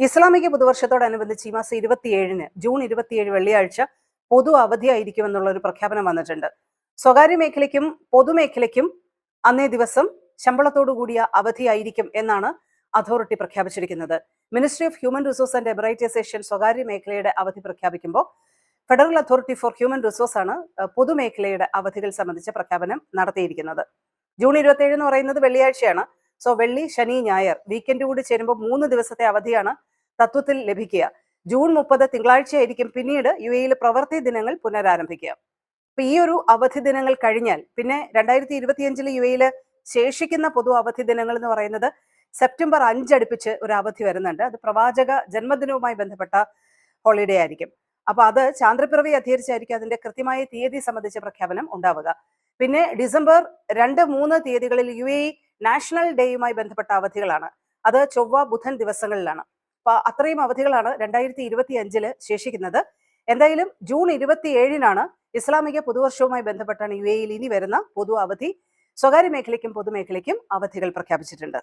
ഇസ്ലാമിക പുതുവർഷത്തോടനുബന്ധിച്ച് ഈ മാസം 27-ന് ജൂൺ 27 വെള്ളിയാഴ്ച പൊതു അവധിയായിരിക്കുമെന്നുള്ള ഒരു പ്രഖ്യാപനം വന്നിട്ടുണ്ട്. സ്വകാര്യ മേഖലയ്ക്കും പൊതുമേഖലയ്ക്കും അന്നേ ദിവസം ശമ്പളത്തോടു കൂടിയ അവധിയായിരിക്കും എന്നാണ് അതോറിറ്റി പ്രഖ്യാപിച്ചിരിക്കുന്നത്. Ministry of human resource and emiratisation സ്വകാര്യ മേഖലയുടെ അവധി പ്രഖ്യാപിക്കുമ്പോൾ federal authority for human resource ആണ് പൊതുമേഖലയുടെ അവധികൾ സംബന്ധിച്ച പ്രഖ്യാപനം നടത്തിയിരിക്കുന്നത്. ജൂൺ 27 എന്ന് പറയുന്നത് വെള്ളിയാഴ്ചയാണ്. സോ വെള്ളി, ശനി, ഞായർ വീക്കെൻഡ് കൂടി ചേരുമ്പോൾ 3 ദിവസത്തെ അവധിയാണ് തത്വത്തിൽ ലഭിക്കുക. ജൂൺ 30 തിങ്കളാഴ്ചയായിരിക്കും പിന്നീട് UAE പ്രവൃത്തി ദിനങ്ങൾ പുനരാരംഭിക്കുക. അപ്പൊ ഈ ഒരു അവധി ദിനങ്ങൾ കഴിഞ്ഞാൽ പിന്നെ 2025 UAE ശേഷിക്കുന്ന പൊതു അവധി ദിനങ്ങൾ എന്ന് പറയുന്നത് സെപ്റ്റംബർ 5 അടുപ്പിച്ച് ഒരു അവധി വരുന്നുണ്ട്. അത് പ്രവാചക ജന്മദിനവുമായി ബന്ധപ്പെട്ട ഹോളിഡേ ആയിരിക്കും. അപ്പൊ അത് ചാന്ദ്രപ്പിറവി അധികരിച്ചായിരിക്കും അതിന്റെ കൃത്യമായ തീയതി സംബന്ധിച്ച പ്രഖ്യാപനം ഉണ്ടാവുക. പിന്നെ ഡിസംബർ 2, 3 തീയതികളിൽ UAE നാഷണൽ ഡേയുമായി ബന്ധപ്പെട്ട അവധികളാണ്. അത് ചൊവ്വ, ബുധൻ ദിവസങ്ങളിലാണ്. അപ്പൊ അത്രയും അവധികളാണ് 2025 ശേഷിക്കുന്നത്. എന്തായാലും ജൂൺ 27-നാണ് ഇസ്ലാമിക പുതുവർഷവുമായി ബന്ധപ്പെട്ടാണ് UAE ഇനി വരുന്ന പൊതു അവധി. സ്വകാര്യ മേഖലയ്ക്കും പൊതുമേഖലയ്ക്കും അവധികൾ പ്രഖ്യാപിച്ചിട്ടുണ്ട്.